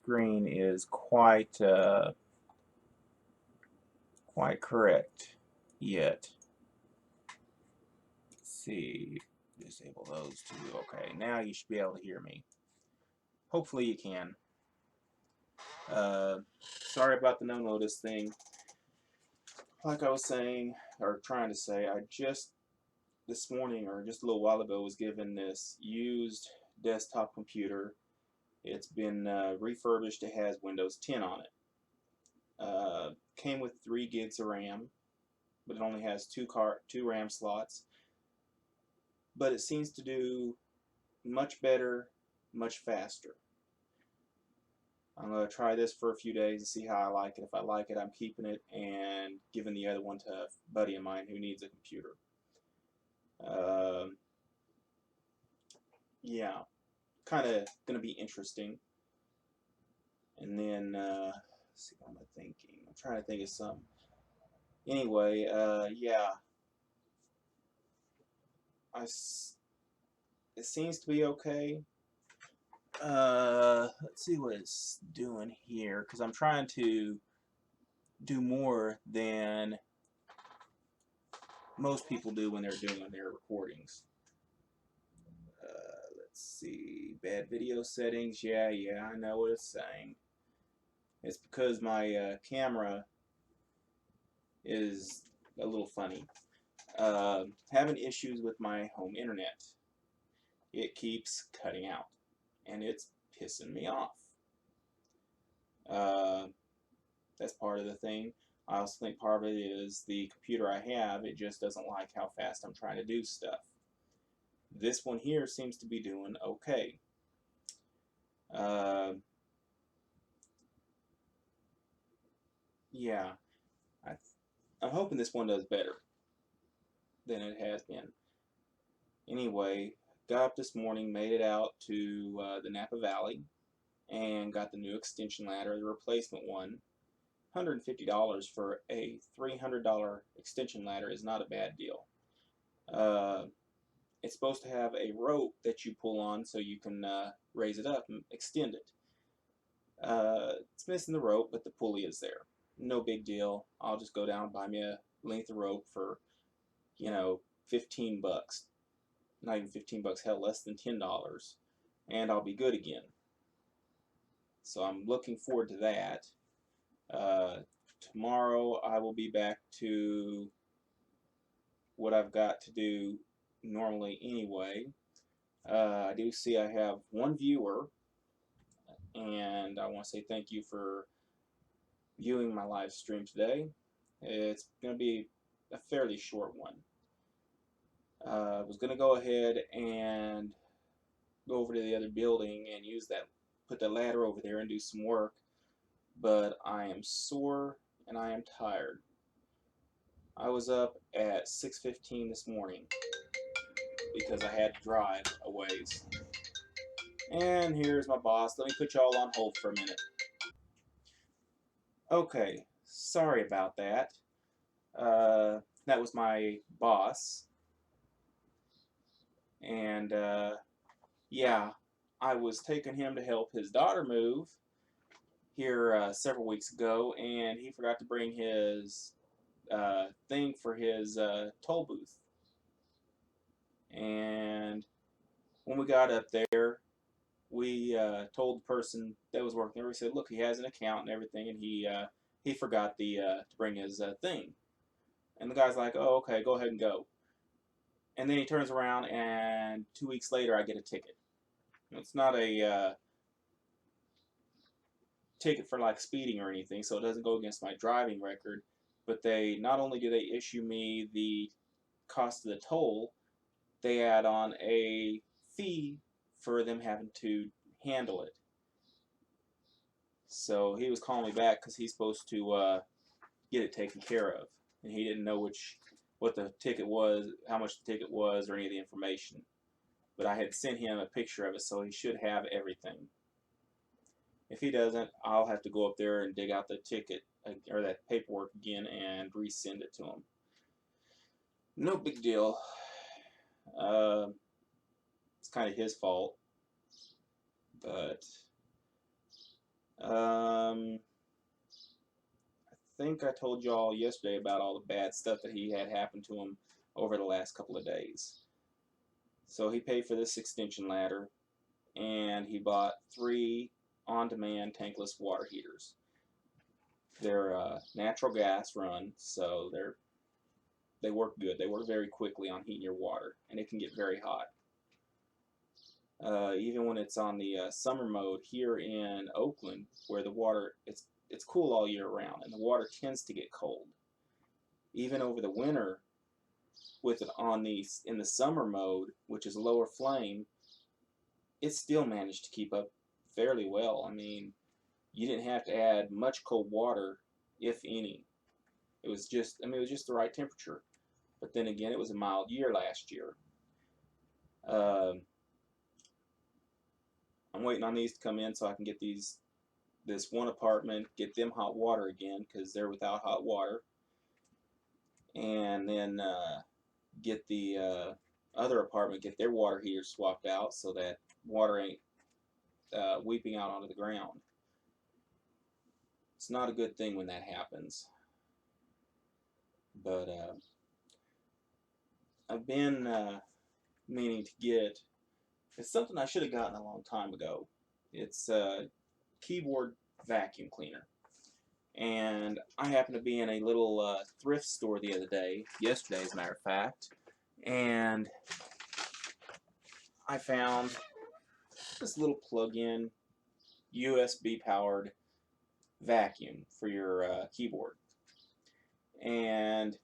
screen is quite correct yet. Let's see, disable those two. Okay, now you should be able to hear me. Hopefully you can. Sorry about the no notice thing. Like I was saying, or trying to say, I just this morning, or just a little while ago, was given this used desktop computer. It's been refurbished. It has Windows 10 on it. Came with 3 gigs of RAM, but it only has two RAM slots. But it seems to do much better, much faster. I'm going to try this for a few days and see how I like it. If I like it, I'm keeping it and giving the other one to a buddy of mine who needs a computer. Yeah, kind of going to be interesting. And then, let's see, what am I thinking? I'm trying to think of something. Anyway, yeah, it seems to be okay. Let's see what it's doing here, because I'm trying to do more than most people do when they're doing their recordings. Let's see, bad video settings. Yeah, I know what it's saying. It's because my camera is a little funny. Having issues with my home internet. It keeps cutting out, and it's pissing me off. That's part of the thing. I also think part of it is the computer I have, it just doesn't like how fast I'm trying to do stuff. This one here seems to be doing okay. Yeah, I'm hoping this one does better than it has been. Anyway, got up this morning, made it out to the Napa Valley, and got the new extension ladder, the replacement one. $150 for a $300 extension ladder is not a bad deal. It's supposed to have a rope that you pull on so you can raise it up and extend it. It's missing the rope, but the pulley is there. No big deal. I'll just go down and buy me a length of rope for, 15 bucks. Not even 15 bucks, hell, less than $10. And I'll be good again. So I'm looking forward to that. Tomorrow I will be back to what I've got to do normally anyway. I do see I have one viewer, and I want to say thank you for viewing my live stream today. It's going to be a fairly short one. I was going to go ahead and go over to the other building and put the ladder over there and do some work, but I am sore and I am tired. I was up at 6:15 this morning because I had to drive a ways. And here's my boss. Let me put y'all on hold for a minute. Okay, sorry about that. That was my boss. And yeah, I was taking him to help his daughter move here several weeks ago, and he forgot to bring his thing for his toll booth. And when we got up there, we told the person that was working there, we said, look, he has an account and everything, and he forgot to bring his thing. And the guy's like, oh, okay, go ahead and go. And then he turns around, and 2 weeks later, I get a ticket. It's not a ticket for like speeding or anything, so it doesn't go against my driving record. But they not only do they issue me the cost of the toll, they add on a fee for them having to handle it. So he was calling me back because he's supposed to get it taken care of, and he didn't know what the ticket was, how much the ticket was, or any of the information. But I had sent him a picture of it, so he should have everything. If he doesn't, I'll have to go up there and dig out the ticket or that paperwork again and resend it to him. No big deal. It's kind of his fault, but I think I told y'all yesterday about all the bad stuff that he had happened to him over the last couple of days. So he paid for this extension ladder, and he bought 3 on-demand tankless water heaters. They're natural gas run, so they work good. They work very quickly on heating your water, and it can get very hot. Even when it's on the summer mode here in Oakland, where the water it's cool all year round, and the water tends to get cold. Even over the winter, with it on in the summer mode, which is lower flame, it still managed to keep up fairly well. I mean, you didn't have to add much cold water, if any. It was just, I mean, it was just the right temperature. But then again, it was a mild year last year. I'm waiting on these to come in so I can get this one apartment, get them hot water again because they're without hot water, and then get the other apartment, get their water heater swapped out so that water ain't weeping out onto the ground. It's not a good thing when that happens. But I've been meaning to get. It's something I should have gotten a long time ago. It's a keyboard vacuum cleaner. And I happened to be in a little thrift store the other day, yesterday as a matter of fact, and I found this little plug-in USB powered vacuum for your keyboard. And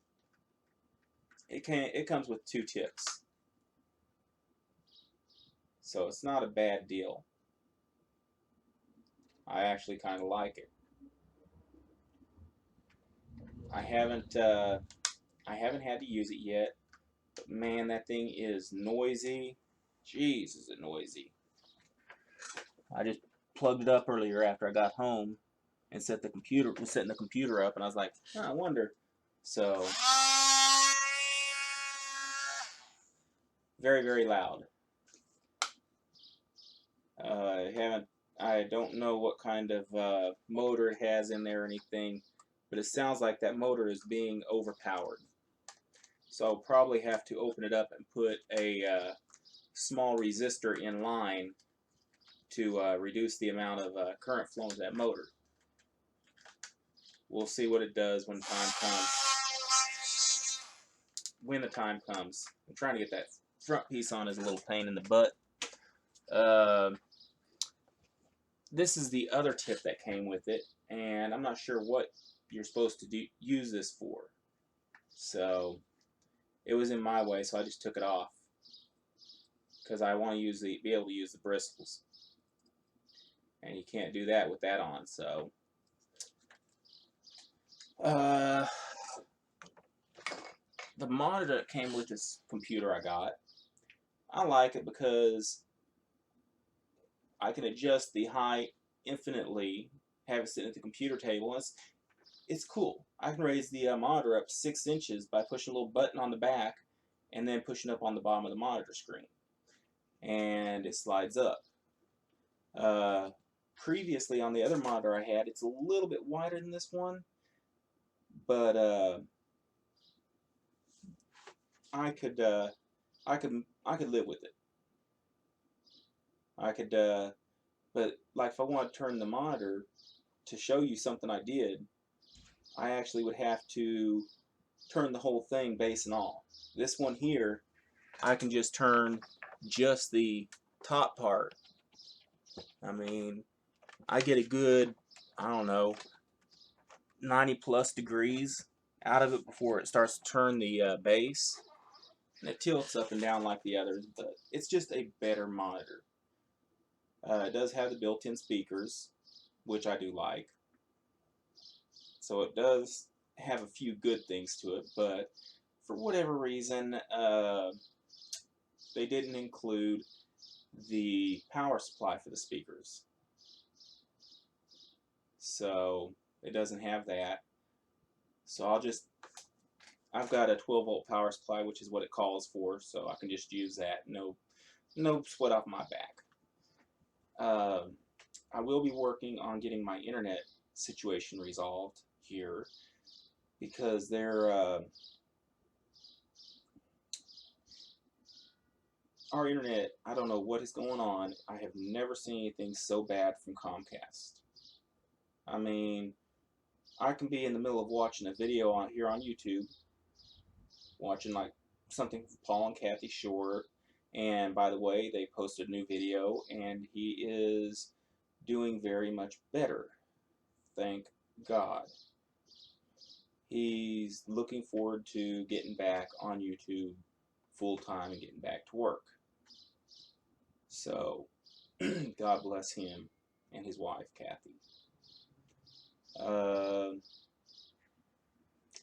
it comes with 2 tips. So it's not a bad deal. I actually kind of like it. I haven't had to use it yet, but man, that thing is noisy. Jeez, is it noisy. I just plugged it up earlier after I got home and setting the computer up, and I was like, oh, I wonder. So very, very loud. I don't know what kind of motor it has in there or anything, but it sounds like that motor is being overpowered. So I'll probably have to open it up and put a small resistor in line to reduce the amount of current flowing to that motor. We'll see what it does when time comes. When the time comes. I'm trying to get that front piece on is a little pain in the butt. This is the other tip that came with it, and I'm not sure what you're supposed to use this for. So it was in my way, so I just took it off because I want to be able to use the bristles, and you can't do that with that on. So the monitor that came with this computer I got, I like it because I can adjust the height infinitely, have it sitting at the computer table, and it's cool. I can raise the monitor up 6 inches by pushing a little button on the back and then pushing up on the bottom of the monitor screen. And it slides up. Previously on the other monitor I had, it's a little bit wider than this one, but I could live with it. I could, but like if I want to turn the monitor to show you something I did, I actually would have to turn the whole thing base and all. This one here, I can just turn just the top part. I mean, I get a good, I don't know, 90+ degrees out of it before it starts to turn the base. And it tilts up and down like the others, but it's just a better monitor. It does have the built-in speakers, which I do like. So it does have a few good things to it, but for whatever reason, they didn't include the power supply for the speakers. So it doesn't have that. So I've got a 12-volt power supply, which is what it calls for, so I can just use that. No sweat off my back. I will be working on getting my internet situation resolved here, because our internet, I don't know what is going on. I have never seen anything so bad from Comcast. I mean, I can be in the middle of watching a video here on YouTube, watching like something from Paul and Kathy Short, and by the way, they posted a new video, and he is doing very much better. Thank God. He's looking forward to getting back on YouTube full time and getting back to work. So, God bless him and his wife, Kathy.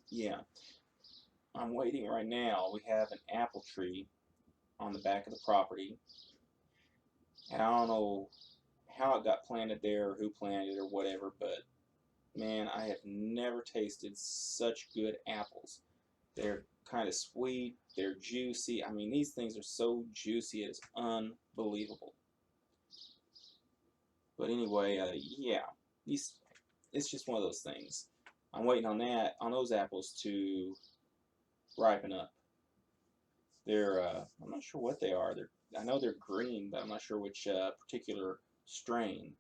Yeah, I'm waiting right now. We have an apple tree on the back of the property, and I don't know how it got planted there or who planted it or whatever, but man, I have never tasted such good apples. They're kind of sweet, they're juicy. I mean, these things are so juicy, it's unbelievable. But anyway, yeah, it's just one of those things. I'm waiting on those apples to ripen up. They're, I'm not sure what they are. I know they're green, but I'm not sure which particular strain.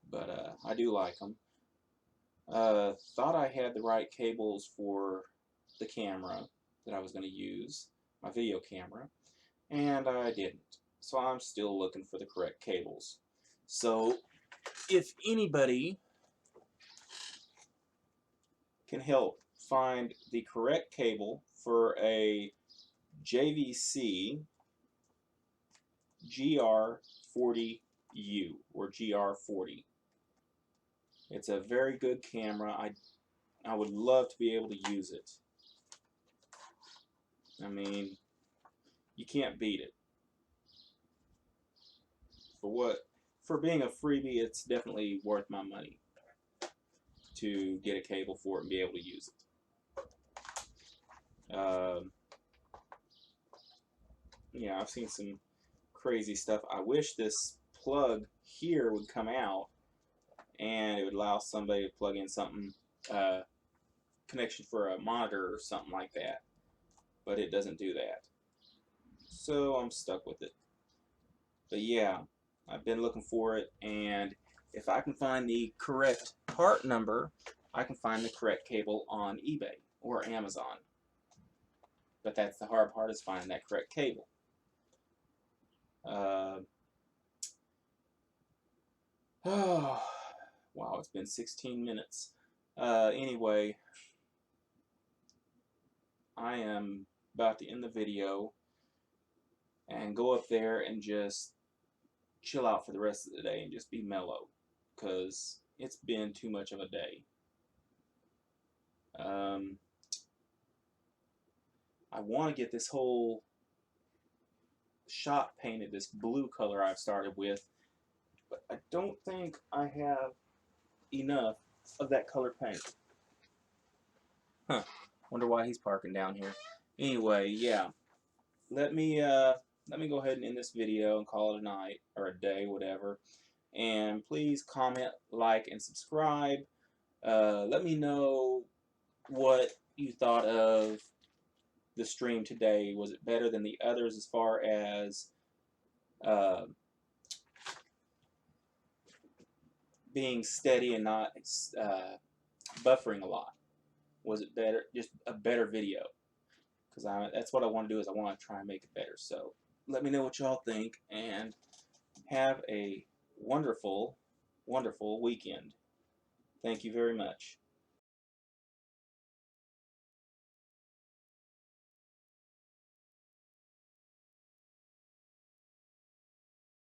But I do like them. Thought I had the right cables for the camera that I was going to use, my video camera, and I didn't. So I'm still looking for the correct cables. So if anybody can help find the correct cable for a JVC GR40U or GR40. It's a very good camera. I would love to be able to use it. I mean, you can't beat it. For being a freebie, it's definitely worth my money to get a cable for it and be able to use it. Yeah, I've seen some crazy stuff. I wish this plug here would come out and it would allow somebody to plug in something, connection for a monitor or something like that, but it doesn't do that. So I'm stuck with it. But yeah, I've been looking for it, and if I can find the correct part number, I can find the correct cable on eBay or Amazon. But that's the hard part, is finding that correct cable. Oh, wow, it's been 16 minutes. Anyway, I am about to end the video and go up there and just chill out for the rest of the day and just be mellow, because it's been too much of a day. I want to get this whole shop painted this blue color I've started with, but I don't think I have enough of that color paint. Huh. Wonder why he's parking down here. Anyway, yeah. Let me go ahead and end this video and call it a night or a day, whatever. And please comment, like, and subscribe. Let me know what you thought of the stream today. Was it better than the others as far as being steady and not buffering a lot? Was it better, just a better video? Because that's what I want to do, is I want to try and make it better. So let me know what y'all think, and have a wonderful, wonderful weekend. Thank you very much.